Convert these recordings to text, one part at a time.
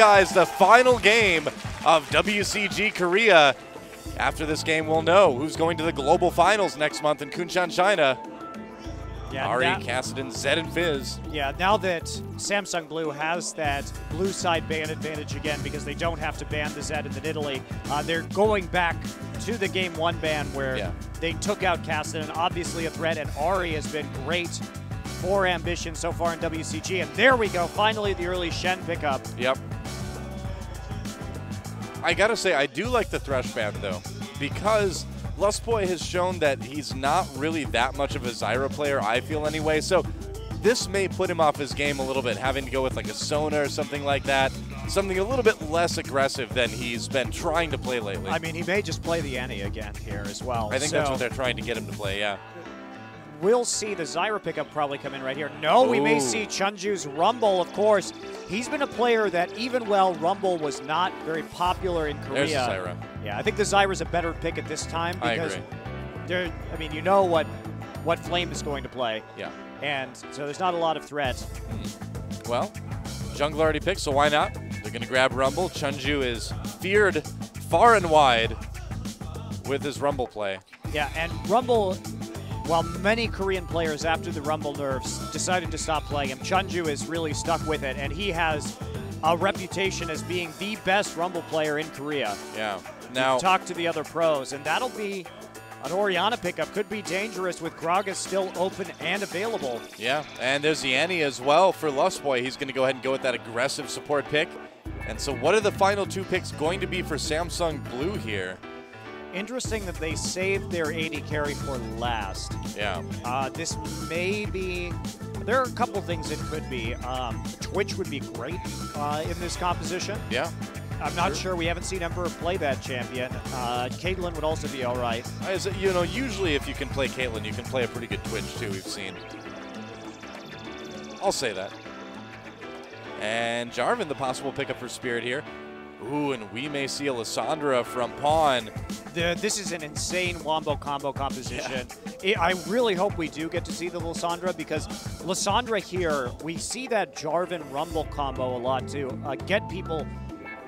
Guys, the final game of WCG Korea. After this game, we'll know who's going to the global finals next month in Kunshan, China. Yeah, Ari, Kassadin, Zed, and Fizz. Yeah, now that Samsung Blue has that blue side ban advantage again because they don't have to ban the Zed and the Nidalee, they're going back to the Game 1 ban where they took out Kassadin, obviously a threat, and Ari has been great for Ambition so far in WCG. And there we go, finally the early Shen pickup. Yep. I gotta say, I do like the Thresh ban though, because Lustboy has shown that he's not really that much of a Zyra player, I feel anyway, so this may put him off his game a little bit, having to go with like a Sona or something like that, something a little bit less aggressive than he's been trying to play lately. I mean, he may just play the Annie again here as well. I think that's what they're trying to get him to play, yeah. We'll see the Zyra pickup probably come in right here. No, we may see Chunju's Rumble, of course. He's been a player that even while Rumble was not very popular in Korea. There's the Zyra. Yeah, I think the Zyra's a better pick at this time because I mean, you know what Flame is going to play. Yeah. And so there's not a lot of threat. Well, Jungle already picked, so why not? They're going to grab Rumble. Chunju is feared far and wide with his Rumble play. Yeah, and Rumble, while many Korean players after the Rumble nerfs decided to stop playing him, Chunju is really stuck with it, and he has a reputation as being the best Rumble player in Korea. Yeah. Now, talk to the other pros, and that'll be an Orianna pickup. Could be dangerous with Gragas still open and available. Yeah, and there's the Annie as well for Lustboy. He's going to go ahead and go with that aggressive support pick. And so what are the final two picks going to be for Samsung Blue here? Interesting that they saved their AD carry for last. Yeah. This may be, there are a couple things it could be. Twitch would be great in this composition. Yeah. I'm not sure. We haven't seen Emperor play that champion. Caitlyn would also be all right. You know, usually if you can play Caitlyn, you can play a pretty good Twitch too, we've seen. I'll say that. And Jarvan, the possible pickup for Spirit here. Ooh, and we may see a Lissandra from Pawn. This is an insane Wombo combo composition. Yeah. I really hope we do get to see the Lissandra because Lissandra here, we see that Jarvan Rumble combo a lot to get people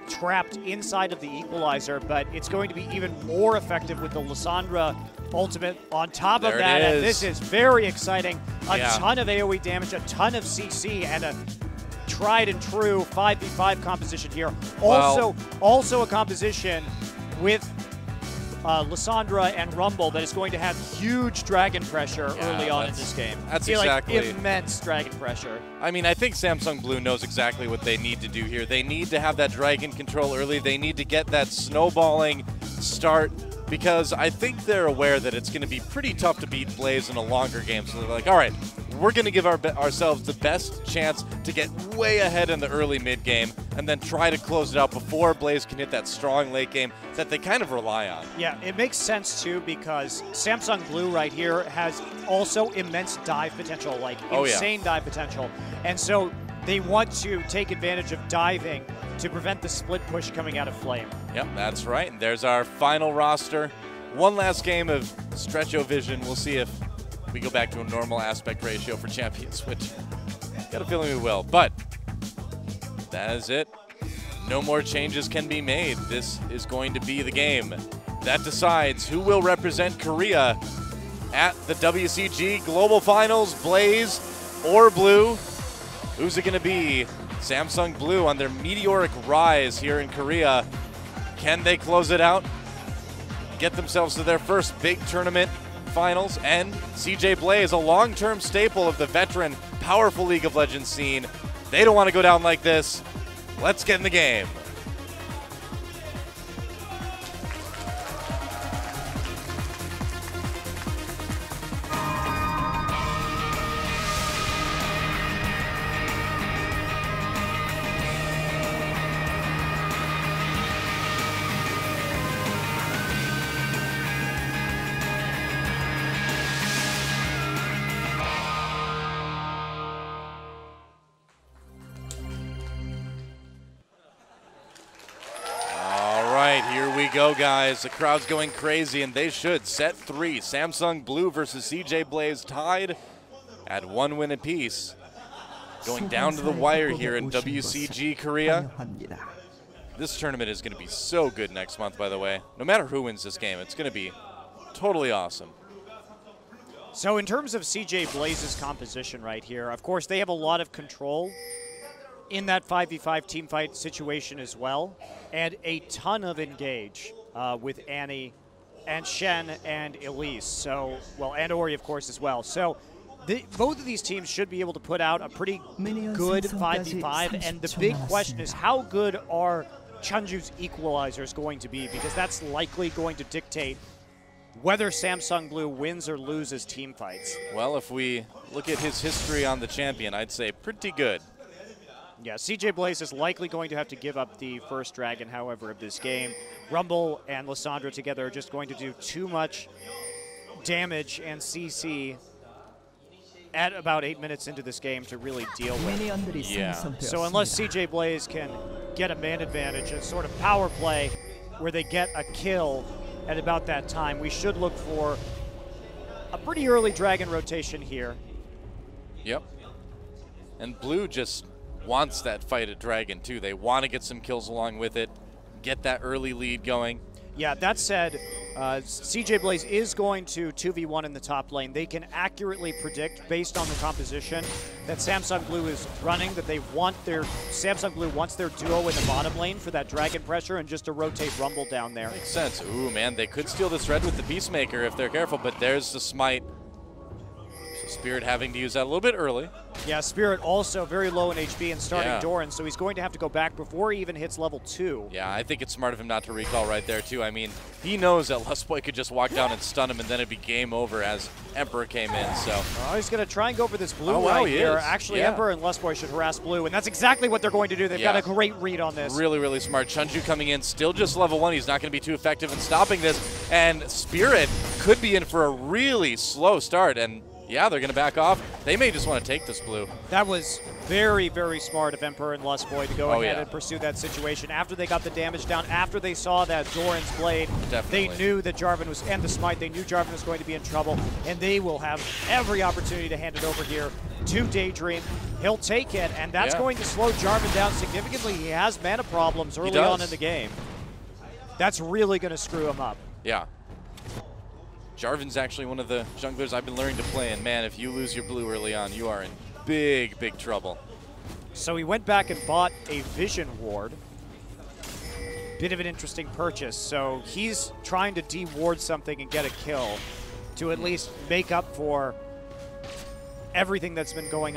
trapped inside of the equalizer, but it's going to be even more effective with the Lissandra ultimate on top of that. And this is very exciting. A ton of AoE damage, a ton of CC, and a tried and true 5v5 composition here. Also a composition with Lissandra and Rumble that is going to have huge dragon pressure early on in this game. That's exactly. Like immense dragon pressure. I mean, I think Samsung Blue knows exactly what they need to do here. They need to have that dragon control early. They need to get that snowballing start because I think they're aware that it's going to be pretty tough to beat Blaze in a longer game. So they're like, all right, we're going to give ourselves the best chance to get way ahead in the early mid game and then try to close it out before Blaze can hit that strong late game that they kind of rely on. Yeah, it makes sense too because Samsung Blue right here has also immense dive potential, like insane dive potential. And so they want to take advantage of diving to prevent the split push coming out of Flame. Yep, that's right. And there's our final roster. One last game of Stretch-O-Vision. We'll see if we go back to a normal aspect ratio for champions, which got a feeling we will. But that is it. No more changes can be made. This is going to be the game that decides who will represent Korea at the WCG Global Finals, Blaze or Blue. Who's it going to be? Samsung Blue on their meteoric rise here in Korea. Can they close it out? Get themselves to their first big tournament finals, and CJ Blaze, a long-term staple of the veteran, powerful League of Legends scene. They don't want to go down like this. Let's get in the game. Go, guys. The crowd's going crazy, and they should. Set 3, Samsung Blue versus CJ Blaze tied at 1 win apiece. Going down to the wire here in WCG Korea. This tournament is going to be so good next month, by the way. No matter who wins this game, it's going to be totally awesome. So in terms of CJ Blaze's composition right here, of course, they have a lot of control in that 5v5 team fight situation as well, and a ton of engage with Annie and Shen and Elise. So, well, and Ori, of course, as well. So both of these teams should be able to put out a pretty good 5v5, and the big question is how good are Chunju's equalizers going to be, because that's likely going to dictate whether Samsung Blue wins or loses team fights. Well, if we look at his history on the champion, I'd say pretty good. Yeah, CJ Blaze is likely going to have to give up the first dragon, however, of this game. Rumble and Lissandra together are just going to do too much damage and CC at about 8 minutes into this game to really deal with. Yeah. So unless CJ Blaze can get a man advantage, a sort of power play where they get a kill at about that time, we should look for a pretty early dragon rotation here. Yep. And Blue just wants that fight at dragon too. They want to get some kills along with it, get that early lead going. Yeah, that said, CJ Blaze is going to 2v1 in the top lane. They can accurately predict, based on the composition that Samsung Blue is running, that they want Samsung Blue wants their duo in the bottom lane for that dragon pressure and just to rotate Rumble down there. Makes sense. Ooh, man, they could steal this red with the Peacemaker if they're careful, but there's the smite. So Spirit having to use that a little bit early. Yeah, Spirit also very low in HP and starting Doran, so he's going to have to go back before he even hits level 2. Yeah, I think it's smart of him not to recall right there, too. I mean, he knows that Lustboy could just walk down and stun him, and then it'd be game over as Emperor came in, so. Oh, he's going to try and go for this blue right here. Actually, Emperor and Lustboy should harass blue, and that's exactly what they're going to do. They've got a great read on this. Really, really smart. Chunju coming in, still just level 1. He's not going to be too effective in stopping this, and Spirit could be in for a really slow start, and yeah, they're going to back off. They may just want to take this blue. That was very, very smart of Emperor and Lustboy to go ahead and pursue that situation. After they got the damage down, after they saw that Doran's blade, they knew that Jarvan was, and the smite, they knew Jarvan was going to be in trouble, and they will have every opportunity to hand it over here to Daydream. He'll take it, and that's going to slow Jarvan down significantly. He has mana problems early on in the game. That's really going to screw him up. Yeah. Jarvan's actually one of the junglers I've been learning to play, and man, if you lose your blue early on, you are in big, big trouble. So he went back and bought a Vision Ward. Bit of an interesting purchase. So he's trying to de-ward something and get a kill to at least make up for everything that's been going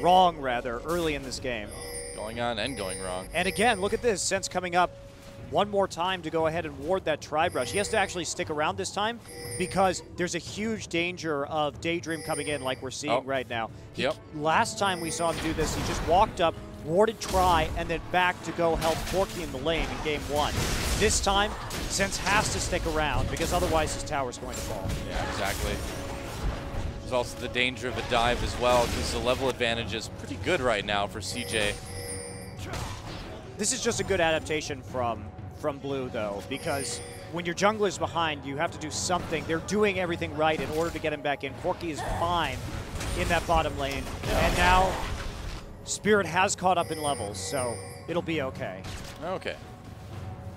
wrong early in this game. Going on and going wrong. And again, look at this, Sense coming up one more time to go ahead and ward that Tri-Brush. He has to actually stick around this time because there's a huge danger of Daydream coming in like we're seeing right now. Last time we saw him do this, he just walked up, warded Tri, and then back to go help Corki in the lane in game 1. This time, Sense has to stick around because otherwise his tower's going to fall. Yeah, exactly. There's also the danger of a dive as well because the level advantage is pretty good right now for CJ. This is just a good adaptation from Blue, though, because when your jungler's behind, you have to do something. They're doing everything right in order to get him back in. Corki is fine in that bottom lane, and now Spirit has caught up in levels, so it'll be okay. Okay.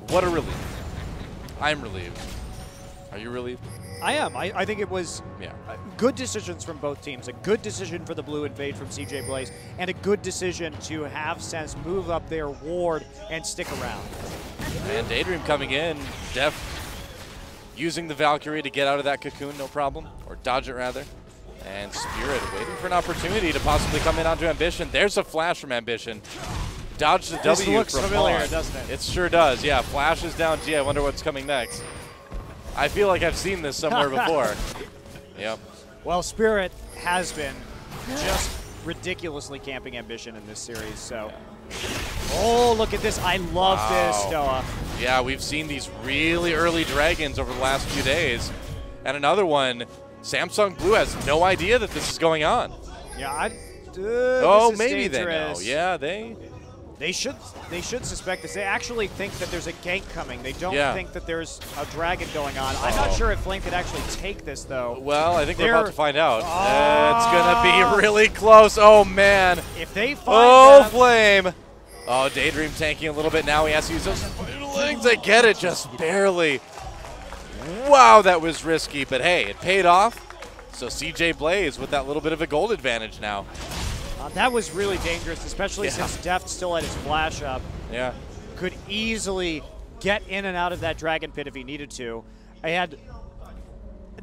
What a relief. I'm relieved. Are you relieved? I am. I think it was good decisions from both teams. A good decision for the blue invade from CJ Blaze, and a good decision to have Sense move up their ward and stick around. And Daydream coming in, using the Valkyrie to get out of that cocoon, no problem, or dodge it rather. And Spirit waiting for an opportunity to possibly come in onto Ambition. There's a flash from Ambition. Dodge the W. This looks familiar, doesn't it? It sure does, yeah. Flashes down, gee, I wonder what's coming next. I feel like I've seen this somewhere before. Yep. Well, Spirit has been just ridiculously camping Ambition in this series, so. Oh, look at this. I love this, Stoa. Yeah, we've seen these really early dragons over the last few days. And another one, Samsung Blue has no idea that this is going on. Yeah, oh, maybe they know. Yeah, they They should suspect this. They actually think that there's a gank coming. They don't think that there's a dragon going on. I'm not sure if Flame could actually take this, though. Well, I think we're about to find out. It's going to be really close. Oh, man. If they find Flame. Oh, Daydream tanking a little bit now. He has to use those fiddlings. They get it just barely. Wow, that was risky. But, hey, it paid off. So CJ Blaze with that little bit of a gold advantage now. That was really dangerous, especially since Deft still had his flash up. Yeah. Could easily get in and out of that Dragon Pit if he needed to.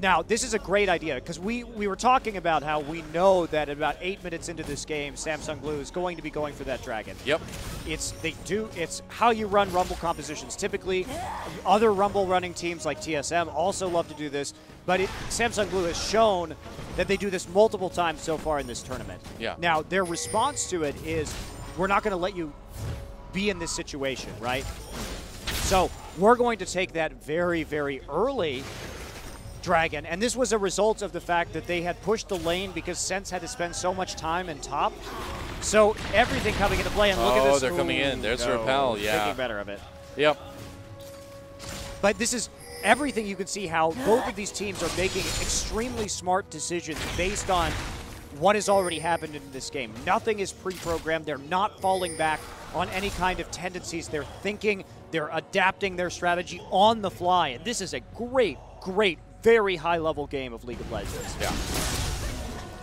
Now, this is a great idea, because we were talking about how we know that about 8 minutes into this game, Samsung Blue is going to be going for that Dragon. Yep. It's how you run Rumble compositions. Typically, other Rumble running teams like TSM also love to do this, but Samsung Blue has shown that they do this multiple times so far in this tournament. Yeah. Now, their response to it is, we're not going to let you be in this situation, right? So we're going to take that very, very early Dragon, and this was a result of the fact that they had pushed the lane because Sense had to spend so much time in top. So everything coming into play, and look at this. Oh, they're coming in. There's the repel, Thinking better of it. Yep. But this is everything. You can see how both of these teams are making extremely smart decisions based on what has already happened in this game. Nothing is pre-programmed. They're not falling back on any kind of tendencies. They're thinking, they're adapting their strategy on the fly. And this is a great, very high-level game of League of Legends. Yeah.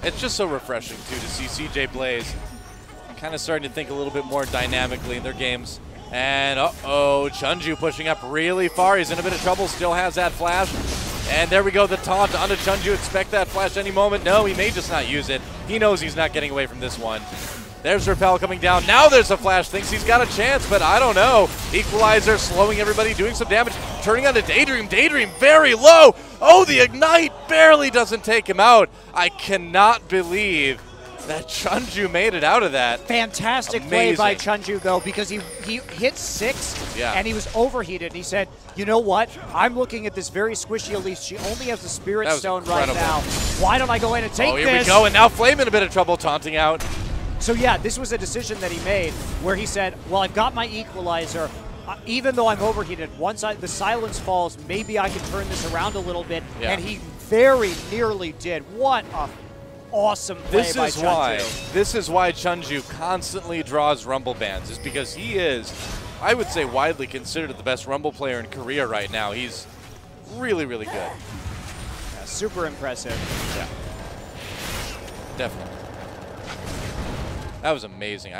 It's just so refreshing, too, to see CJ Blaze kind of starting to think a little bit more dynamically in their games. And, Chunju pushing up really far. He's in a bit of trouble, still has that flash. And there we go, the taunt onto Chunju. Expect that flash any moment. No, he may just not use it. He knows he's not getting away from this one. There's Repel coming down. Now there's a flash. Thinks he's got a chance, but I don't know. Equalizer slowing everybody, doing some damage. Turning on to Daydream. Daydream very low. Oh, the Ignite barely doesn't take him out. I cannot believe that Chunju made it out of that. Fantastic play by Chunju, though, because he hit 6 and he was overheated. And he said, you know what? I'm looking at this very squishy Elise. She only has the Spirit Stone right now. Why don't I go in and take this? Oh, here we go. And now Flame in a bit of trouble, taunting out. So yeah, this was a decision that he made where he said, well, I've got my equalizer. Even though I'm overheated, once the silence falls, maybe I can turn this around a little bit. Yeah. And he very nearly did. What a awesome play by Chunju. This is why Chunju constantly draws Rumble bans, is because he is, I would say, widely considered the best Rumble player in Korea right now. He's really, really good. Yeah, super impressive. Yeah, definitely. That was amazing.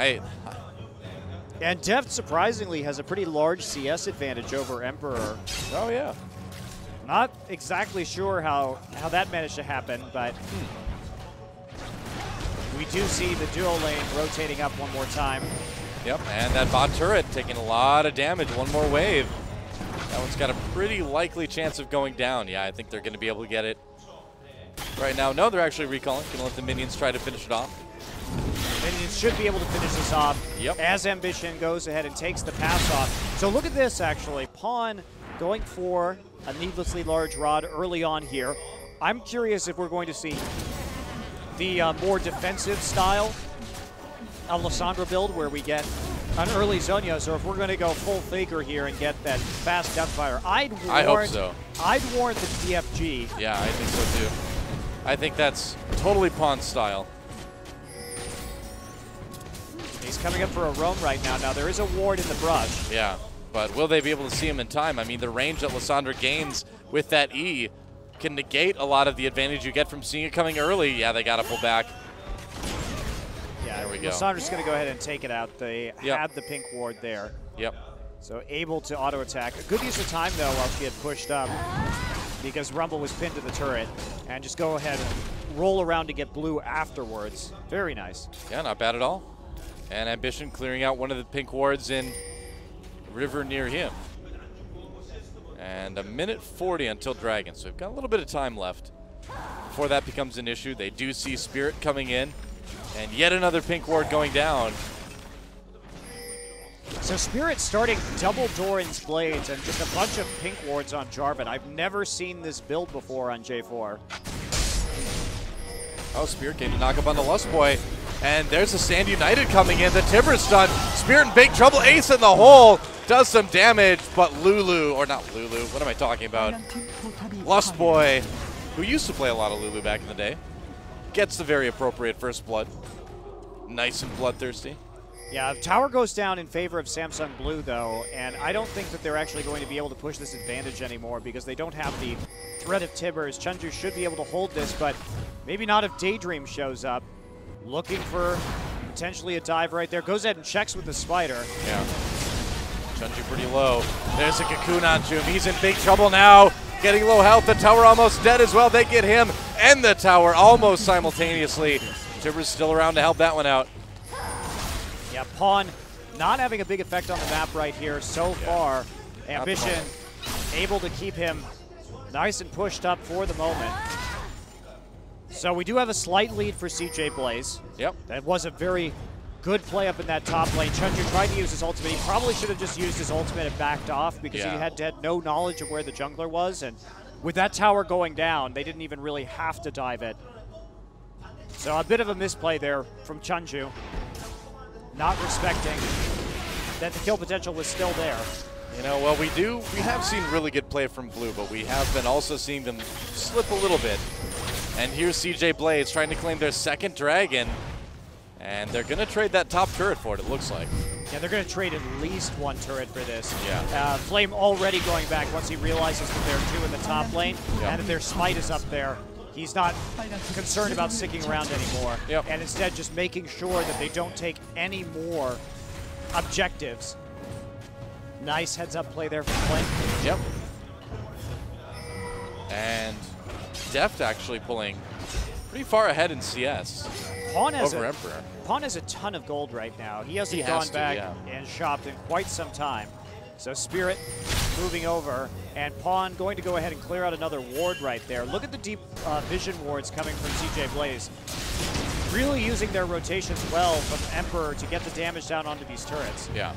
And Deft, surprisingly, has a pretty large CS advantage over Emperor. Oh, yeah. Not exactly sure how that managed to happen, but we do see the duo lane rotating up one more time. Yep, and that bot turret taking a lot of damage. One more wave. That one's got a pretty likely chance of going down. Yeah, I think they're going to be able to get it right now. No, they're actually recalling. Going to let the minions try to finish it off. Minions should be able to finish this off as Ambition goes ahead and takes the pass off. So look at this, actually. Pawn going for a needlessly large rod early on here. I'm curious if we're going to see the more defensive style of Lissandra build where we get an early Zonios, or if we're going to go full Faker here and get that fast Deathfire. I hope so. I'd warrant the DFG. Yeah, I think so too. I think that's totally Pawn style. He's coming up for a roam right now. Now, there is a ward in the brush. Yeah, but will they be able to see him in time? I mean, the range that Lissandra gains with that E can negate a lot of the advantage you get from seeing it coming early. Yeah, they got to pull back. Yeah, there we go. Lissandra's going to go ahead and take it out. They had the pink ward there. Yep. So able to auto-attack. A good use of time, though, while she had pushed up, because Rumble was pinned to the turret. And just go ahead and roll around to get blue afterwards. Very nice. Yeah, not bad at all. And Ambition clearing out one of the pink wards in river near him. And a minute 40 until Dragon, so we've got a little bit of time left before that becomes an issue. They do see Spirit coming in, and yet another pink ward going down. So Spirit starting double Doran's Blades and just a bunch of pink wards on Jarvan. I've never seen this build before on J4. Oh, Spirit came to knock up on the Lust Boy. And there's the Stand United coming in. The Timber stun. Spirit in big trouble. Ace in the hole. Does some damage, but Lulu, or not Lulu, what am I talking about? Lust Boy, who used to play a lot of Lulu back in the day, gets the very appropriate first blood. Nice and bloodthirsty. Yeah, tower goes down in favor of Samsung Blue, though, and I don't think that they're actually going to be able to push this advantage anymore because they don't have the threat of Tibbers. Chunju should be able to hold this, but maybe not if Daydream shows up. Looking for potentially a dive right there. Goes ahead and checks with the spider. Yeah. Chunju pretty low. There's a cocoon on Jum. He's in big trouble now. Getting low health. The tower almost dead as well. They get him and the tower almost simultaneously. Tibbers still around to help that one out. Yeah, Pawn not having a big effect on the map right here so far. Ambition able to keep him nice and pushed up for the moment. So we do have a slight lead for CJ Blaze. Yep. That was a very good play up in that top lane. Chunju tried to use his ultimate. He probably should have just used his ultimate and backed off because he had no knowledge of where the jungler was. And with that tower going down, they didn't even really have to dive it. So a bit of a misplay there from Chunju. Not respecting that the kill potential was still there. You know, well, we have seen really good play from Blue, but we have been also seeing them slip a little bit. And here's CJ Blaze trying to claim their second dragon. And they're going to trade that top turret for it, it looks like. Yeah, they're going to trade at least one turret for this. Yeah. Flame already going back once he realizes that there are two in the top lane and that their smite is up there. He's not concerned about sticking around anymore. And instead just making sure that they don't take any more objectives. Nice heads-up play there from Flame. Yep. And Deft actually pulling pretty far ahead in CS over Emperor. Pawn has a ton of gold right now. He hasn't gone back and shopped in quite some time. So Spirit moving over, and Pawn going to go ahead and clear out another ward right there. Look at the deep vision wards coming from CJ Blaze. Really using their rotations well from Emperor to get the damage down onto these turrets. Yeah.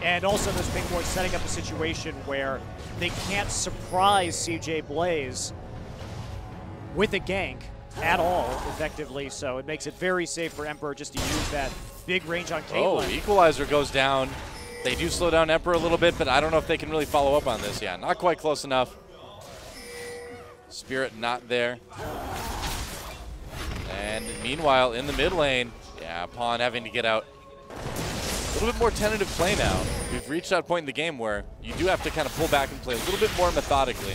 And also those ping wards setting up a situation where they can't surprise CJ Blaze with a gank at all, effectively, so it makes it very safe for Emperor just to use that big range on Caitlyn. Oh, Equalizer goes down. They do slow down Emperor a little bit, but I don't know if they can really follow up on this. Yeah, not quite close enough. Spirit not there. And meanwhile, in the mid lane, Pawn having to get out. A little bit more tentative play now. We've reached that point in the game where you do have to kind of pull back and play a little bit more methodically.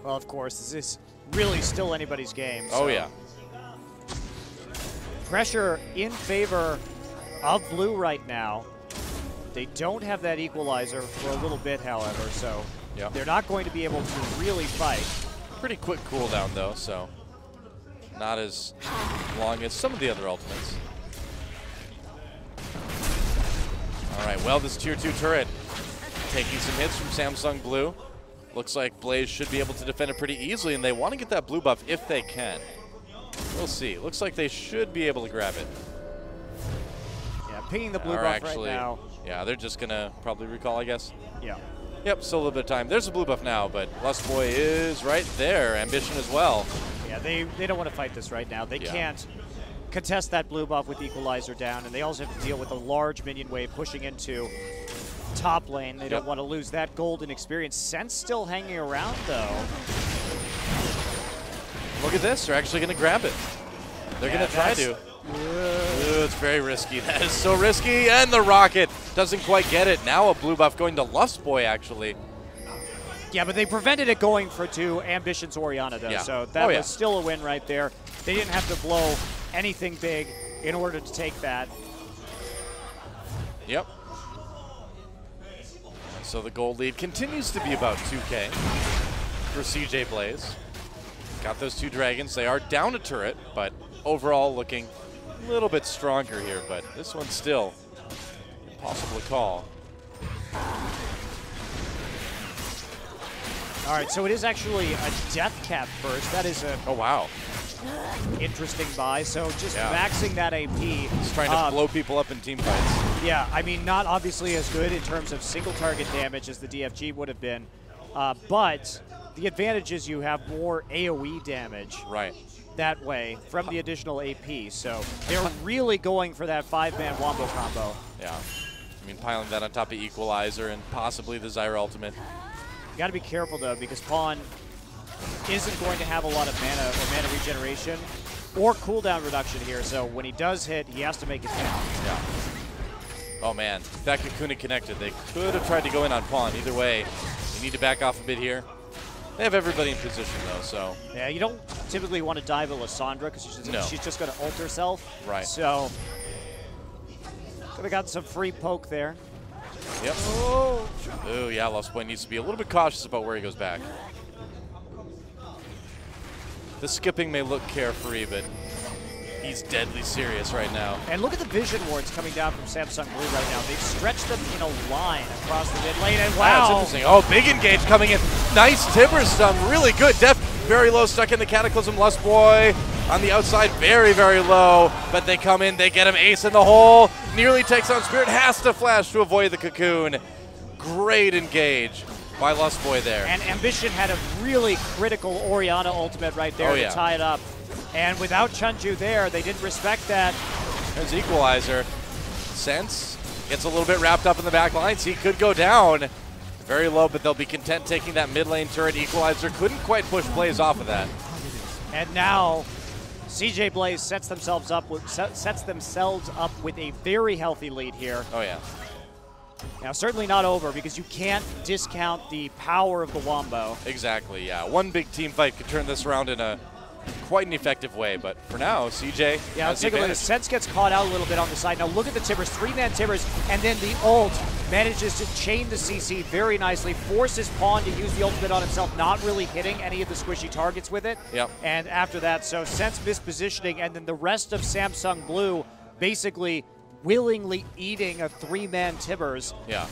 Well, of course, this is really still anybody's game. So. Oh, yeah. Pressure in favor of Blue right now. They don't have that equalizer for a little bit, however, so they're not going to be able to really fight. Pretty quick cooldown, though, so not as long as some of the other ultimates. All right, well, this tier 2 turret taking some hits from Samsung Blue. Looks like Blaze should be able to defend it pretty easily, and they want to get that blue buff if they can. We'll see. Looks like they should be able to grab it. Yeah, pinging the blue buff right now. Yeah, they're just going to probably recall, I guess. Yeah. Yep, still a little bit of time. There's a blue buff now, but Lust Boy is right there. Ambition as well. Yeah, they don't want to fight this right now. They can't contest that blue buff with Equalizer down, and they also have to deal with a large minion wave pushing into top lane. They don't want to lose that golden experience. Sense still hanging around, though. Look at this. They're actually going to grab it. They're going to try to. Ooh, it's very risky. That is so risky. And the rocket doesn't quite get it. Now a blue buff going to Lust Boy, actually. Yeah, but they prevented it going for 2 Ambition's Orianna, though. So that was still a win right there. They didn't have to blow anything big in order to take that. Yep. So the gold lead continues to be about 2K for CJ Blaze. Got those 2 dragons. They are down a turret, but overall looking a little bit stronger here. But this one's still impossible to call. All right, so it is actually a death cap first. That is a interesting buy. So just maxing that AP. He's trying to blow people up in team fights. Yeah, I mean, not obviously as good in terms of single target damage as the DFG would have been, but the advantage is you have more AoE damage that way from the additional AP. So they're really going for that 5-man wombo combo. Yeah. I mean, piling that on top of Equalizer and possibly the Zyra ultimate. You got to be careful, though, because Pawn isn't going to have a lot of mana or mana regeneration or cooldown reduction here. So when he does hit, he has to make it count. Yeah. Oh, man. If that cocoon had connected, they could have tried to go in on Pawn. Either way, they need to back off a bit here. They have everybody in position, though, so. Yeah, you don't typically want to dive at Lissandra because she's just going to ult herself. Right. So could have gotten some free poke there. Yep. Oh, yeah, Lost Boy needs to be a little bit cautious about where he goes back. The skipping may look carefree, but he's deadly serious right now. And look at the vision wards coming down from Samsung Blue right now. They've stretched them in a line across the mid lane, and wow. That's interesting. Oh, big engage coming in. Nice Timber stun, really good. Def very low, stuck in the Cataclysm. Lust Boy on the outside, very, very low. But they come in, they get him ace in the hole. Nearly takes on Spirit, has to flash to avoid the cocoon. Great engage by Lust Boy there. And Ambition had a really critical Orianna ultimate right there to tie it up. And without Chunju there, they didn't respect that. There's Equalizer. Sense gets a little bit wrapped up in the back lines. He could go down. Very low, but they'll be content taking that mid lane turret. Equalizer couldn't quite push Blaze off of that. And now CJ Blaze sets themselves up with a very healthy lead here. Oh, yeah. Now, certainly not over because you can't discount the power of the Wombo. Exactly, yeah. One big team fight could turn this around in a quite an effective way, but for now, CJ let's take a look. Sense gets caught out a little bit on the side. Now look at the Timbers, 3-man Timbers, and then the ult manages to chain the CC very nicely, forces Pawn to use the ultimate on himself, not really hitting any of the squishy targets with it. Yep. And after that, so Sense mispositioning, and then the rest of Samsung Blue basically willingly eating a 3-man Timbers. Yeah.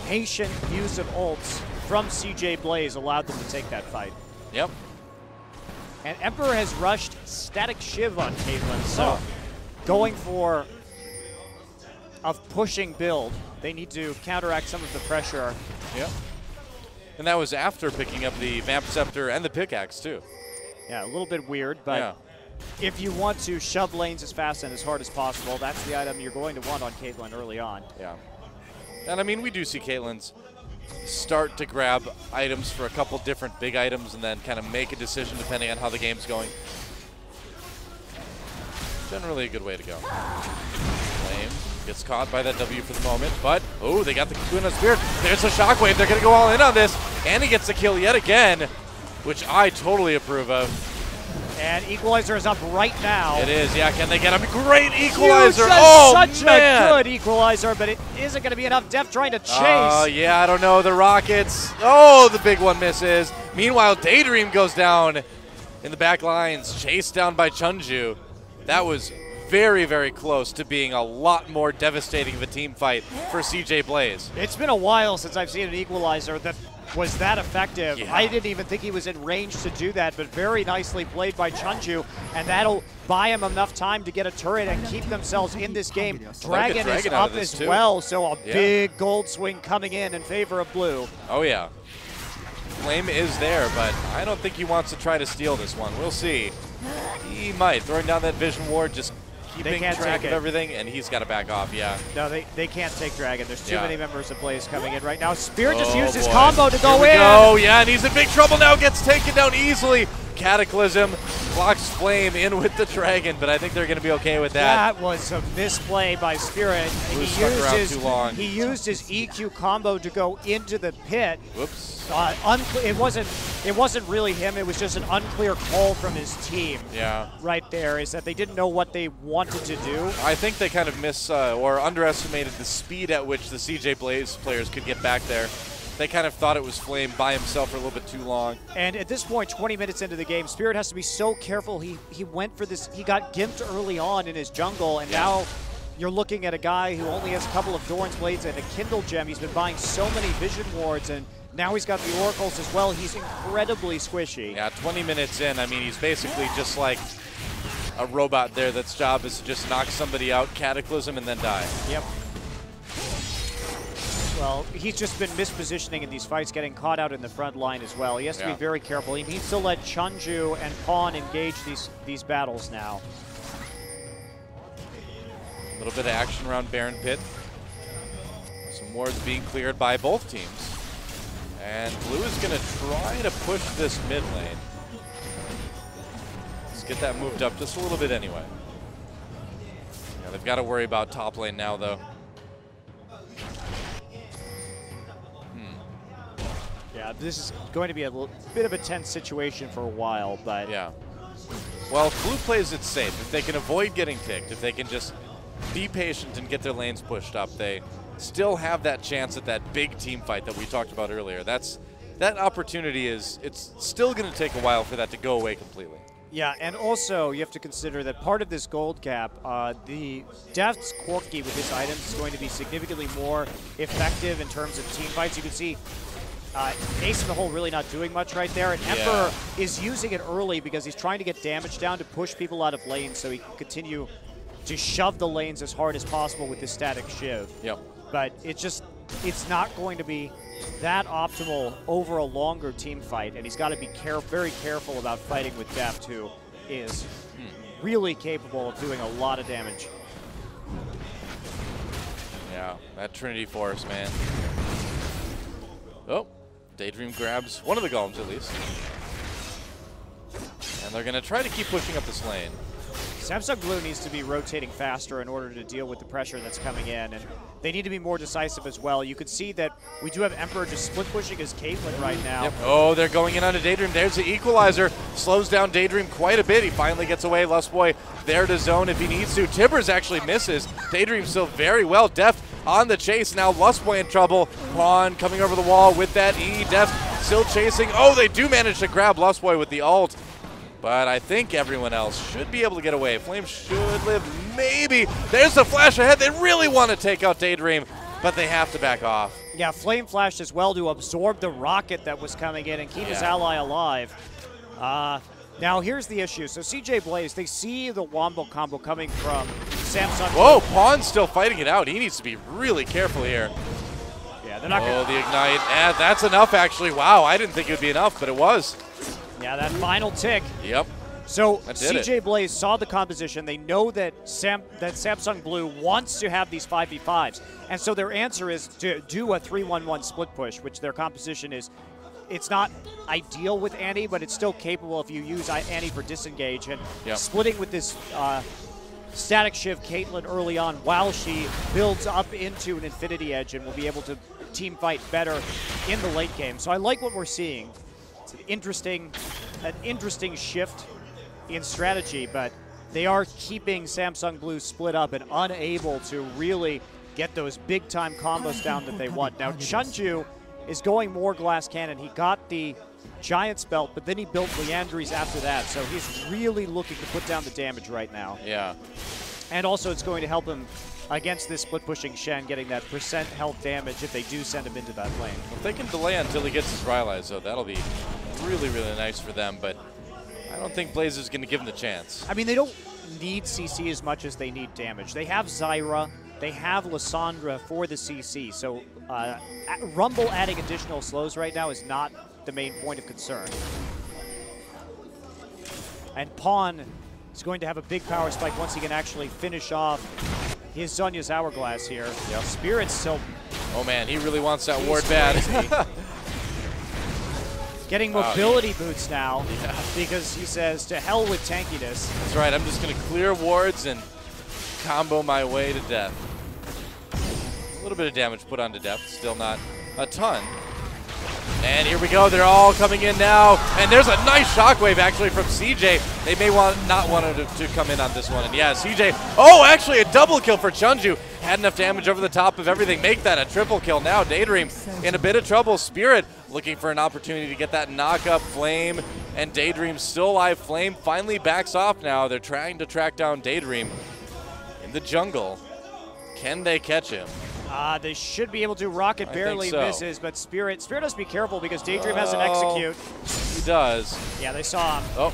Patient use of ults from CJ Blaze allowed them to take that fight. Yep. And Emperor has rushed Static Shiv on Caitlyn, so going for a pushing build. They need to counteract some of the pressure. Yep. And that was after picking up the Vamp Scepter and the pickaxe, too. Yeah, a little bit weird, but if you want to shove lanes as fast and as hard as possible, that's the item you're going to want on Caitlyn early on. Yeah. And, I mean, we do see Caitlyn's start to grab items for a couple different big items and then kind of make a decision depending on how the game's going. Generally a good way to go. Flame gets caught by that W for the moment, but, oh, they got the Cocoon on Spirit. There's a Shockwave. They're going to go all in on this. And he gets the kill yet again, which I totally approve of. And Equalizer is up right now. It is, yeah. Can they get him? Great Equalizer. Such a good Equalizer, but it isn't going to be enough. Def trying to chase. Oh, yeah, I don't know. The Rockets. Oh, the big one misses. Meanwhile, Daydream goes down in the back lines, chased down by Chunju. That was very, very close to being a lot more devastating of a team fight for CJ Blaze. It's been a while since I've seen an Equalizer that was that effective. Yeah. I didn't even think he was in range to do that, but very nicely played by Chunju, and that'll buy him enough time to get a turret and keep themselves in this game. Dragon is up as well, so a big gold swing coming in favor of Blue. Oh, yeah. Flame is there, but I don't think he wants to try to steal this one. We'll see. He might. Throwing down that Vision Ward, just keeping track of everything, and he's got to back off, No, they can't take Dragon. There's too many members of Blaze coming in right now. Spirit just used his combo to go in. Oh, yeah, and he's in big trouble now. Gets taken down easily. Cataclysm blocks Flame in with the Dragon, but I think they're going to be okay with that. That was a misplay by Spirit. He used his EQ combo to go into the pit. Whoops. It wasn't really him. It was just an unclear call from his team. Yeah. Right there is that they didn't know what they wanted to do. I think they kind of or underestimated the speed at which the CJ Blaze players could get back there. They kind of thought it was Flame by himself for a little bit too long. And at this point, 20 minutes into the game, Spirit has to be so careful. He went for this. He got gimped early on in his jungle, and now you're looking at a guy who only has a couple of Doran's Blades and a Kindle Gem. He's been buying so many Vision Wards, and now he's got the Oracles as well. He's incredibly squishy. Yeah, 20 minutes in, I mean, he's basically just like a robot there that's job is to just knock somebody out, Cataclysm, and then die. Yep. Well, he's just been mispositioning in these fights, getting caught out in the front line as well. He has to be very careful. He needs to let Chunju and Pawn engage these battles now. A little bit of action around Baron Pit. Some wards being cleared by both teams. And blue is going to try to push this mid lane. Let's get that moved up just a little bit anyway. Yeah, they've got to worry about top lane now, though. Yeah, this is going to be a bit of a tense situation for a while, but... Yeah. Well, blue plays it safe. If they can avoid getting picked, if they can just be patient and get their lanes pushed up, they still have that chance at that big team fight that we talked about earlier. That opportunity it's still going to take a while for that to go away completely. Yeah, and also you have to consider that part of this gold cap, the Deft's Corki with his items is going to be significantly more effective in terms of team fights. You can see Ace in the hole really not doing much right there, and Emperor is using it early because he's trying to get damage down to push people out of lanes so he can continue to shove the lanes as hard as possible with this static shiv. Yep. But it's not going to be that optimal over a longer team fight, and he's got to be very careful about fighting with Deft, who is really capable of doing a lot of damage. Yeah, that Trinity Force, man. Oh, Daydream grabs one of the golems at least. And they're going to try to keep pushing up this lane. Samsung Blue needs to be rotating faster in order to deal with the pressure that's coming in, and they need to be more decisive as well. You could see that we do have Emperor just split pushing his Caitlyn right now. Yep. Oh, they're going in onto Daydream. There's the equalizer. Slows down Daydream quite a bit. He finally gets away. Lustboy there to zone if he needs to. Tibbers actually misses. Daydream still very well. Deft on the chase. Now Lustboy in trouble. Pawn coming over the wall with that E. Deft still chasing. Oh, they do manage to grab Lustboy with the ult. But I think everyone else should be able to get away. Flame should live, maybe. There's the flash ahead. They really want to take out Daydream, but they have to back off. Yeah, Flame flashed as well to absorb the rocket that was coming in and keep his ally alive. Now here's the issue. So CJ Blaze, they see the Wombo combo coming from Samsung. Whoa, Pawn's still fighting it out. He needs to be really careful here. Yeah, they're not going to... the Ignite. And that's enough, actually. Wow, I didn't think it would be enough, but it was. Yeah, that final tick. Yep. So CJ Blaze saw the composition. They know that Samsung Blue wants to have these 5v5s. And so their answer is to do a 3-1-1 split push, which their composition is. It's not ideal with Annie, but it's still capable if you use Annie for disengage. And splitting with this static shiv Caitlyn early on while she builds up into an Infinity Edge and will be able to team fight better in the late game. So I like what we're seeing. It's an interesting shift in strategy, but they are keeping Samsung Blue split up and unable to really get those big-time combos down that they want. Now, Chunju is going more glass cannon. He got the Giant's belt, but then he built Leandry's after that, so he's really looking to put down the damage right now. Yeah. And also, it's going to help him against this split-pushing Shen, getting that % health damage if they do send him into that lane. If they can delay until he gets his Rylai's, though, that'll be really, really nice for them, but I don't think Blaze is going to give him the chance. I mean, they don't need CC as much as they need damage. They have Zyra, they have Lissandra for the CC, so Rumble adding additional slows right now is not the main point of concern. And Pawn is going to have a big power spike once he can actually finish off his Zhonya's Hourglass here. Yep. Spirit's still... Oh man, he really wants that ward bad. Getting mobility boots now because he says, to hell with tankiness. That's right, I'm just going to clear wards and combo my way to death. A little bit of damage put onto Deft, still not a ton. And here we go, they're all coming in now. And there's a nice shockwave actually from CJ. They may not want to come in on this one. And yeah, CJ, oh, actually a double kill for Chunju. Had enough damage over the top of everything. Make that a triple kill now. Daydream in a bit of trouble. Spirit looking for an opportunity to get that knock up. Flame and Daydream still alive. Flame finally backs off now. They're trying to track down Daydream in the jungle. Can they catch him? They should be able to. Rocket barely misses, but Spirit has to be careful because Daydream has an execute. He does. Yeah, they saw him. Oh,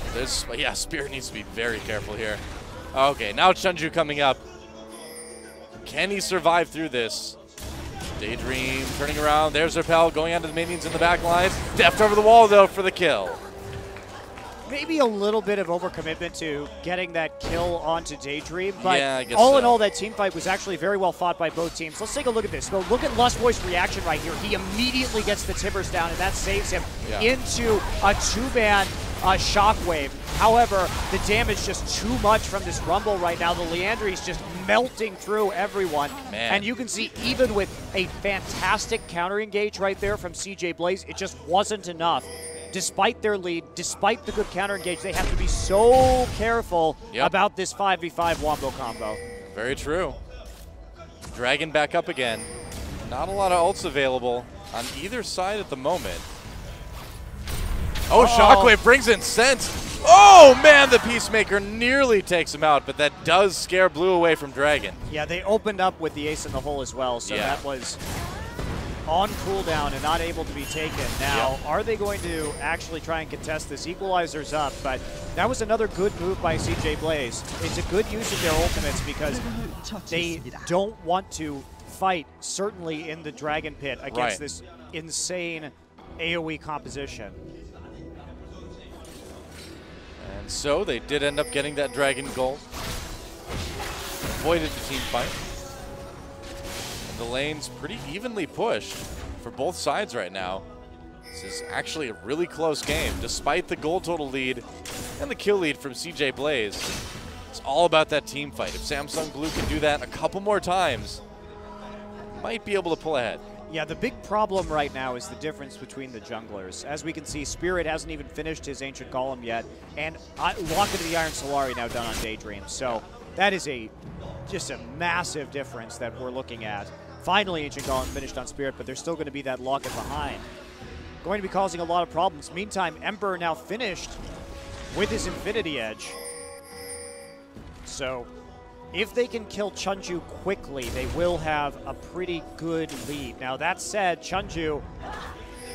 Spirit needs to be very careful here. Okay, now Chunju coming up. Can he survive through this? Daydream turning around. There's Repel going onto the minions in the back lines. Deft over the wall, though, for the kill. maybe a little bit of overcommitment to getting that kill onto Daydream, but yeah, I guess all so. in all, that team fight was actually very well fought by both teams. Let's take a look at this. So look at Lustboy's reaction right here. He immediately gets the Timbers down, and that saves him into a two-man shockwave. However, the damage just too much from this Rumble right now. The Leandry's just melting through everyone. Man. And you can see even with a fantastic counter engage right there from CJ Blaze, it just wasn't enough. Despite their lead, despite the good counter engage, they have to be so careful about this 5v5 Wombo combo. Very true. Dragon back up again. Not a lot of ults available on either side at the moment. Oh, Shockwave brings in Sense. Oh, man, the Peacemaker nearly takes him out, but that does scare Blue away from Dragon. Yeah, they opened up with the ace in the hole as well, so that was on cooldown and not able to be taken. Now, are they going to actually try and contest this? Equalizer's up, but that was another good move by CJ Blaze. It's a good use of their ultimates because they don't want to fight, certainly in the Dragon Pit, against this insane AoE composition. And so they did end up getting that Dragon gold. Avoided the team fight. And the lane's pretty evenly pushed for both sides right now. This is actually a really close game, despite the goal total lead and the kill lead from CJ Blaze. It's all about that team fight. If Samsung Blue can do that a couple more times, might be able to pull ahead. Yeah, the big problem right now is the difference between the junglers. As we can see, Spirit hasn't even finished his Ancient Golem yet, and Locket of the Iron Solari now done on Daydream. So that is just a massive difference that we're looking at. Finally, Ancient Golem finished on Spirit, but there's still going to be that Locket behind. Going to be causing a lot of problems. Meantime, Emperor now finished with his Infinity Edge. So if they can kill Chunju quickly, they will have a pretty good lead. Now, that said, Chunju,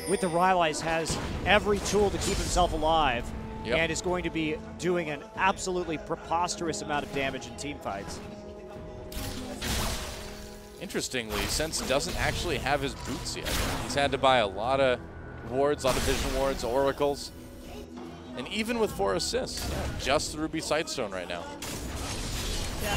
with the Rylai's, has every tool to keep himself alive and is going to be doing an absolutely preposterous amount of damage in team fights. Interestingly, Sense doesn't actually have his boots yet. He's had to buy a lot of wards, a lot of vision wards, oracles, and even with 4 assists, just the Ruby Sightstone right now.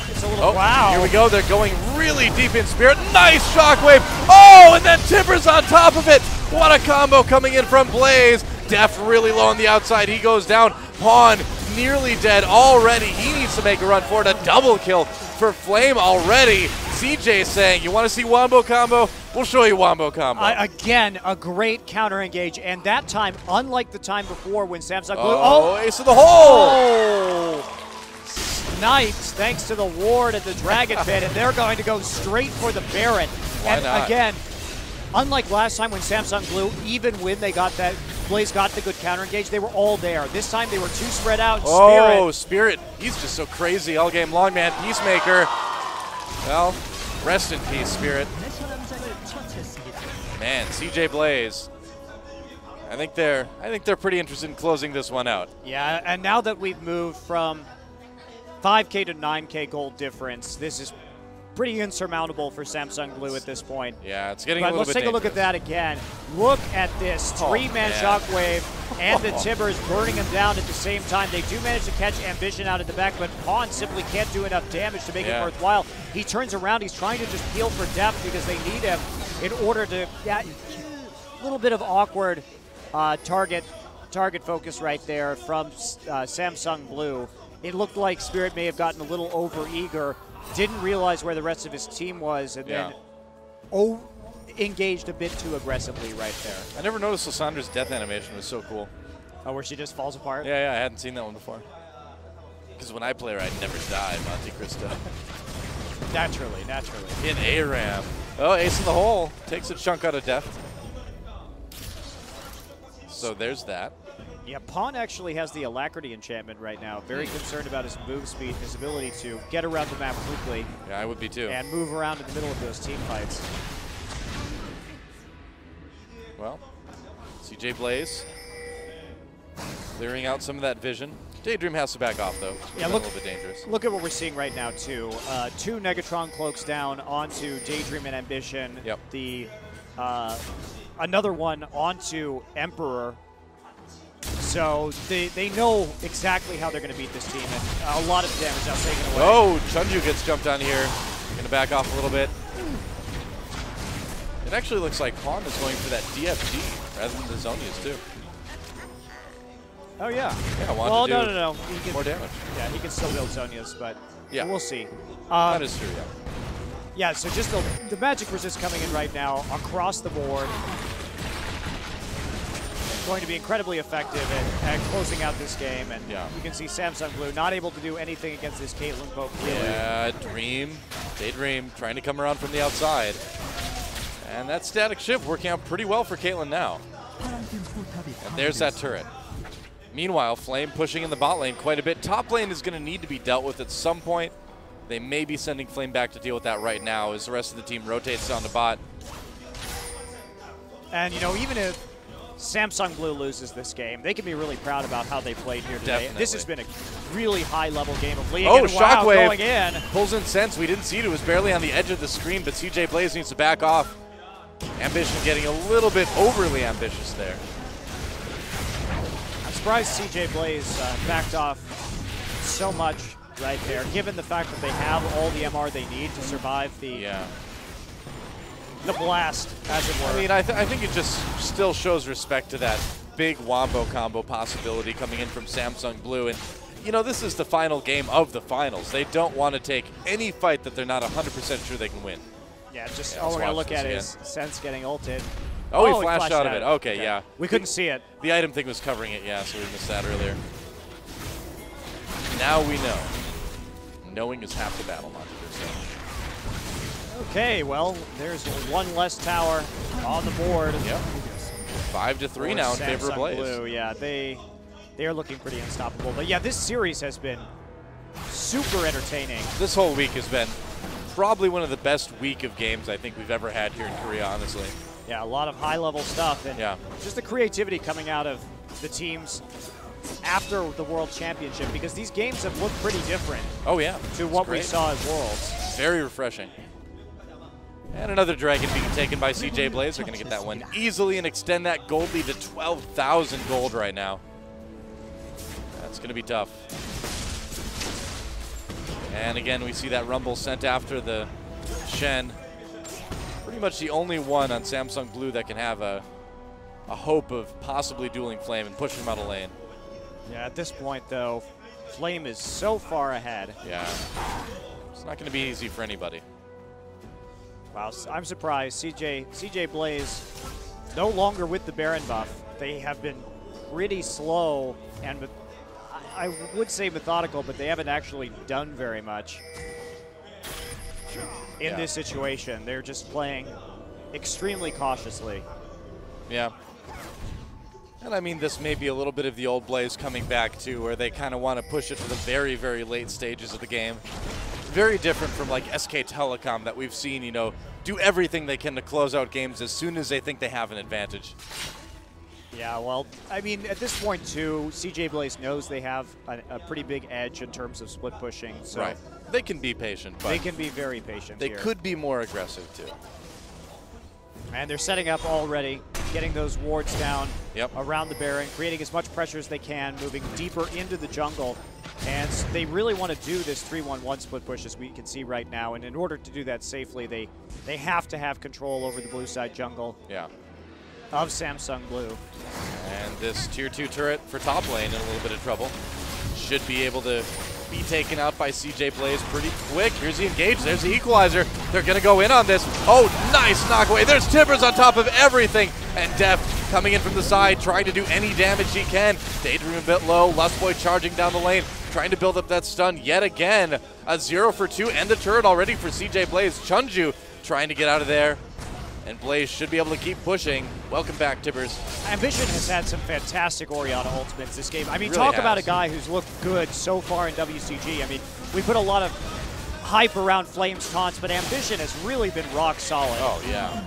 It's a little, wow. Here we go. They're going really deep in Spirit. Nice Shockwave. Oh, and then Timbers on top of it. What a combo coming in from Blaze. Def really low on the outside. He goes down. Pawn nearly dead already. He needs to make a run for it. A double kill for Flame already. CJ saying, you want to see Wombo combo? We'll show you Wombo combo. Again, a great counter engage. And that time, unlike the time before when Samsung Blue. Oh, ace of the hole. Oh. Knights, thanks to the ward at the Dragon Pit, and they're going to go straight for the Baron. Why not? Again, unlike last time when Samsung Blue, even when they got that, Blaze got the good counter engage, they were all there. This time they were too spread out. Oh, Spirit, he's just so crazy all game long, man. Peacemaker, well, rest in peace, Spirit. Man, CJ Blaze. I think they're pretty interested in closing this one out. Yeah, and now that we've moved from 5K to 9K gold difference, this is pretty insurmountable for Samsung Blue at this point. Yeah, it's getting a little bit let's take a look at that again. Look at this three-man Shockwave and the Timbers burning him down at the same time. They do manage to catch Ambition out of the back, but Pawn simply can't do enough damage to make it worthwhile. He turns around. He's trying to just peel for depth because they need him in order to a little bit of awkward target focus right there from Samsung Blue. It looked like Spirit may have gotten a little over-eager, didn't realize where the rest of his team was, and then engaged a bit too aggressively right there. I never noticed Lissandra's death animation was so cool. Oh, where she just falls apart? Yeah, I hadn't seen that one before. Because when I play her, I never die, Monte Cristo. Naturally. In ARAM. Oh, ace in the hole. Takes a chunk out of depth. So there's that. Yeah, Pawn actually has the Alacrity enchantment right now. Very concerned about his move speed, his ability to get around the map quickly. Yeah, I would be too. And move around in the middle of those team fights. Well, CJ Blaze clearing out some of that vision. Daydream has to back off, though. Yeah, look, a little bit dangerous. Look at what we're seeing right now, too. 2 Negatron cloaks down onto Daydream and Ambition. Yep. The another one onto Emperor. So they know exactly how they're going to beat this team, and a lot of damage now taken away. Oh, Chunju gets jumped on here. Going to back off a little bit. It actually looks like Pawn is going for that DFG rather than the Zonias, too. Oh, yeah. Yeah, I well, no. He can, more damage. Yeah, he can still build Zonias, but yeah, we'll see. That is true, yeah. Yeah, so just the magic resist coming in right now across the board. Going to be incredibly effective at closing out this game, and you can see Samsung Blue not able to do anything against this Caitlyn Pope. Yeah, Daydream trying to come around from the outside. And that static shift working out pretty well for Caitlyn now. And there's that turret. Meanwhile, Flame pushing in the bot lane quite a bit. Top lane is going to need to be dealt with at some point. They may be sending Flame back to deal with that right now as the rest of the team rotates down to bot. And, you know, even if Samsung Blue loses this game, they can be really proud about how they played here today. Definitely. This has been a really high-level game of League. Oh, and wow, Shockwave going in. Pulls in sense. We didn't see it. It was barely on the edge of the screen, but CJ Blaze needs to back off. Ambition getting a little bit overly ambitious there. I'm surprised CJ Blaze backed off so much right there, given the fact that they have all the MR they need to survive the blast, as it were. I mean, I think it just still shows respect to that big wombo combo possibility coming in from Samsung Blue. And, you know, this is the final game of the finals. They don't want to take any fight that they're not 100% sure they can win. Yeah, just all we're going to look at is Sense getting ulted. Oh, he flashed out of it. Okay, yeah. We couldn't see it. The item thing was covering it, yeah, so we missed that earlier. Now we know. Knowing is half the battle, Monster. Okay, well, there's one less tower on the board. Yep. 5-3 now in favor of Blaze. Blue. Yeah, they are looking pretty unstoppable. But yeah, this series has been super entertaining. This whole week has been probably one of the best week of games I think we've ever had here in Korea, honestly. Yeah, a lot of high-level stuff, and just the creativity coming out of the teams after the World Championship, because these games have looked pretty different. Oh yeah, to what we saw at Worlds. Very refreshing. And another dragon being taken by CJ Blaze. They're going to get that one easily and extend that gold lead to 12,000 gold right now. That's going to be tough. And again, we see that Rumble sent after the Shen. Pretty much the only one on Samsung Blue that can have a hope of possibly dueling Flame and pushing him out of lane. Yeah, at this point, though, Flame is so far ahead. Yeah. It's not going to be easy for anybody. Wow, I'm surprised. CJ Blaze no longer with the Baron buff. They have been pretty slow and I would say methodical, but they haven't actually done very much in this situation. They're just playing extremely cautiously. Yeah. And I mean, this may be a little bit of the old Blaze coming back too, where they kind of want to push it to the very, very late stages of the game. Very different from like SK Telecom that we've seen, you know, do everything they can to close out games as soon as they think they have an advantage. Yeah, well, I mean, at this point too, CJ Blaze knows they have a pretty big edge in terms of split pushing. So they can be patient, but they can be very patient. They could be more aggressive too. And they're setting up already, getting those wards down around the Baron, creating as much pressure as they can, moving deeper into the jungle. And they really want to do this 3-1-1 split push, as we can see right now. And in order to do that safely, they have to have control over the blue side jungle of Samsung Blue. And this tier 2 turret for top lane in a little bit of trouble. Should be able to be taken out by CJ Blaze pretty quick. Here's the engage. There's the equalizer. They're going to go in on this. Oh, nice knockaway. There's Tibbers on top of everything. And Def coming in from the side, trying to do any damage he can. Daydream a bit low. Lustboy charging down the lane, trying to build up that stun yet again. A 0 for 2 and the turret already for CJ Blaze. Chunju trying to get out of there. And Blaze should be able to keep pushing. Welcome back, Tibbers. Ambition has had some fantastic Orianna ultimates this game. I mean, really talk about a guy who's looked good so far in WCG. I mean, we put a lot of hype around Flame's taunts, but Ambition has really been rock solid. Oh, yeah.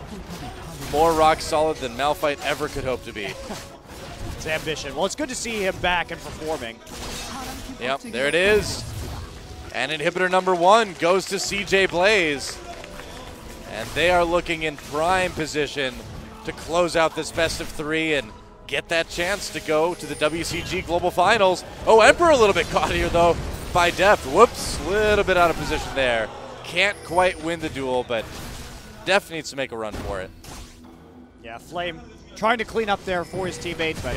More rock solid than Malphite ever could hope to be. It's Ambition. Well, it's good to see him back and performing. Yep, there it is. And inhibitor number 1 goes to CJ Blaze. And they are looking in prime position to close out this best of 3 and get that chance to go to the WCG Global Finals. Oh, Emperor a little bit caught here, though, by Deft. Whoops, little bit out of position there. Can't quite win the duel, but Deft needs to make a run for it. Yeah, Flame trying to clean up there for his teammate, but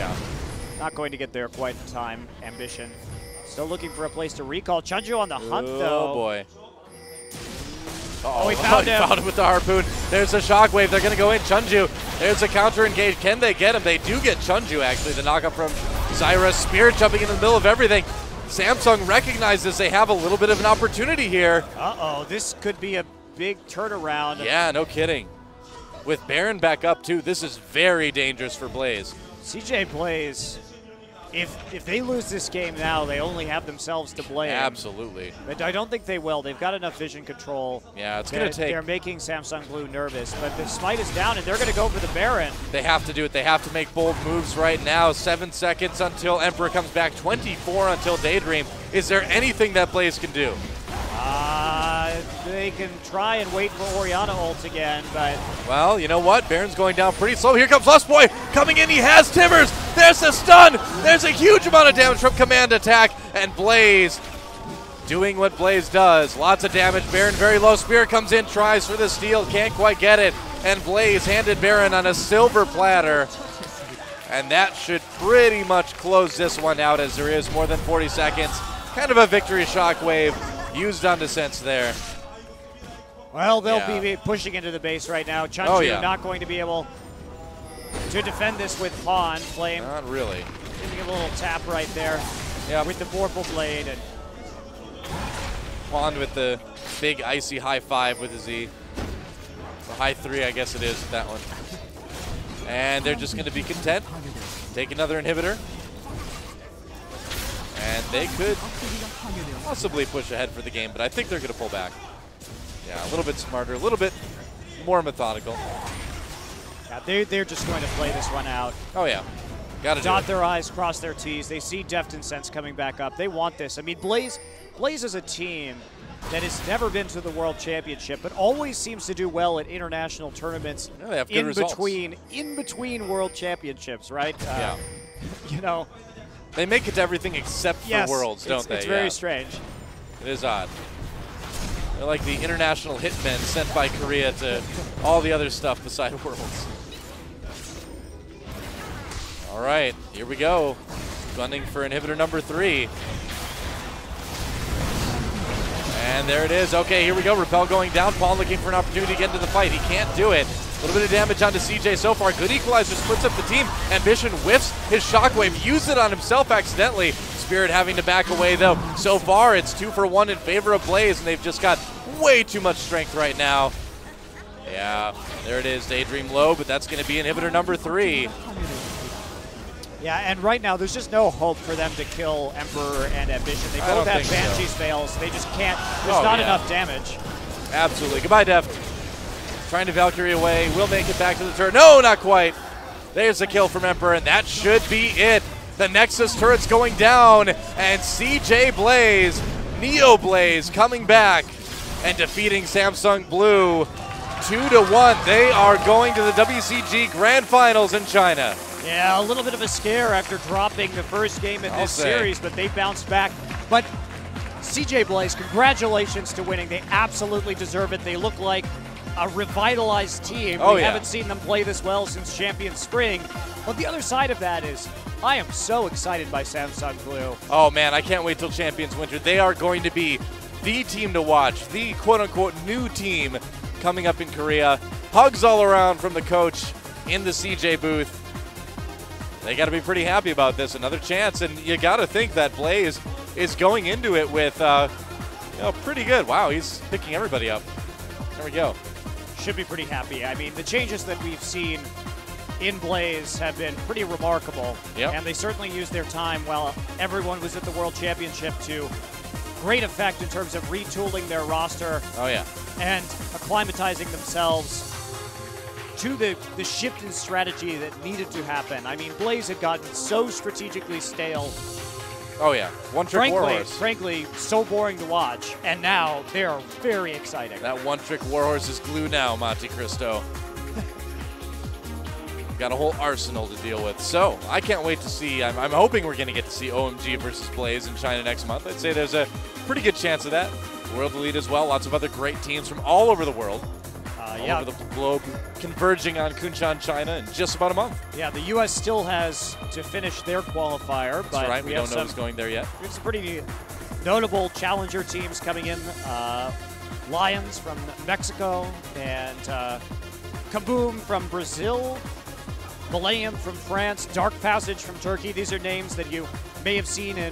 not going to get there quite in time. Ambition still looking for a place to recall. Chunju on the hunt, though. Oh, boy. Oh, he found him. Found him with the harpoon. There's a shockwave. They're going to go in. Chunju. There's a counter engage. Can they get him? They do get Chunju, actually. The knockup from Zyra. Spirit jumping in the middle of everything. Samsung recognizes they have a little bit of an opportunity here. Uh-oh, this could be a big turnaround. Yeah, no kidding. With Baron back up, too, this is very dangerous for Blaze. CJ Blaze, if they lose this game now, they only have themselves to blame. Absolutely. But I don't think they will. They've got enough vision control. Yeah, it's going to take... They're making Samsung Blue nervous, but the smite is down, and they're going to go for the Baron. They have to do it. They have to make bold moves right now. 7 seconds until Emperor comes back. 24 until Daydream. Is there anything that Blaze can do? They can try and wait for Orianna ult again, but... Well, you know what? Baron's going down pretty slow. Here comes Lustboy coming in. He has Timbers. There's the stun. There's a huge amount of damage from command attack. And Blaze doing what Blaze does. Lots of damage. Baron very low. Spirit comes in, tries for the steal. Can't quite get it. And Blaze handed Baron on a silver platter. And that should pretty much close this one out, as there is more than 40 seconds. Kind of a victory shockwave used on Descents there. Well, they'll be pushing into the base right now. Chunju not going to be able to defend this with Pawn. Flame. Not really. Giving a little tap right there with the Vorpal Blade. And Pawn with the big icy high 5 with the Z. The high 3, I guess it is, that one. And they're just going to be content. Take another inhibitor. And they could possibly push ahead for the game, but I think they're going to pull back. Yeah, a little bit smarter, a little bit more methodical. Yeah, they're just going to play this one out. Oh, yeah. Got to dot their I's, cross their T's. They see Deft and Sense coming back up. They want this. I mean, Blaze is a team that has never been to the World Championship, but always seems to do well at international tournaments they have good results. in between World Championships, right? You know. They make it to everything except for Worlds, don't they? It's very strange. It is odd. They're like the international hitmen sent by Korea to all the other stuff beside Worlds. All right, here we go. Gunning for inhibitor number 3. And there it is. Okay, here we go. Repel going down. Paul looking for an opportunity to get into the fight. He can't do it. A little bit of damage onto CJ so far. Good equalizer, splits up the team. Ambition whiffs his shockwave, used it on himself accidentally. Spirit having to back away though. So far it's 2 for 1 in favor of Blaze, and they've just got way too much strength right now. Yeah, there it is. Daydream low, but that's going to be inhibitor number 3. Yeah, and right now there's just no hope for them to kill Emperor and Ambition. They both have Banshee's Veils. They just can't. There's not enough damage. Absolutely. Goodbye, Deft. Trying to Valkyrie away. Will make it back to the turret. No, not quite. There's the kill from Emperor, and that should be it. The Nexus turret's going down, and CJ Blaze, Neo Blaze, coming back and defeating Samsung Blue 2-1. They are going to the WCG Grand Finals in China. Yeah, a little bit of a scare after dropping the first game in this series, but they bounced back. But CJ Blaze, congratulations to winning. They absolutely deserve it. They look like a revitalized team. We haven't seen them play this well since Champion Spring. But the other side of that is, I am so excited by Samsung Blue. Oh man, I can't wait till Champions Winter. They are going to be the team to watch, the quote-unquote new team coming up in Korea. Hugs all around from the coach in the CJ booth. They got to be pretty happy about this. Another chance, and you got to think that Blaze is going into it with, pretty good. Wow, he's picking everybody up. There we go. Should be pretty happy. I mean, the changes that we've seen in Blaze have been pretty remarkable. Yep. And they certainly used their time while everyone was at the World Championship to great effect in terms of retooling their roster. Oh, yeah. And acclimatizing themselves to the shift in strategy that needed to happen. I mean, Blaze had gotten so strategically stale. Oh, yeah. One-trick warhorse. Frankly, so boring to watch. And now they are very exciting. That one-trick warhorse is glue now, Monte Cristo. got a whole arsenal to deal with. So I can't wait to see. I'm hoping we're going to get to see OMG versus Blaze in China next month. I'd say there's a pretty good chance of that. World Elite as well. Lots of other great teams from all over the world. All over the globe converging on Kunshan, China in just about a month. Yeah, the U.S. still has to finish their qualifier. That's but right. We don't know who's going there yet. We have some pretty notable challenger teams coming in. Lions from Mexico and Kaboom from Brazil. Millennium from France. Dark Passage from Turkey. These are names that you may have seen in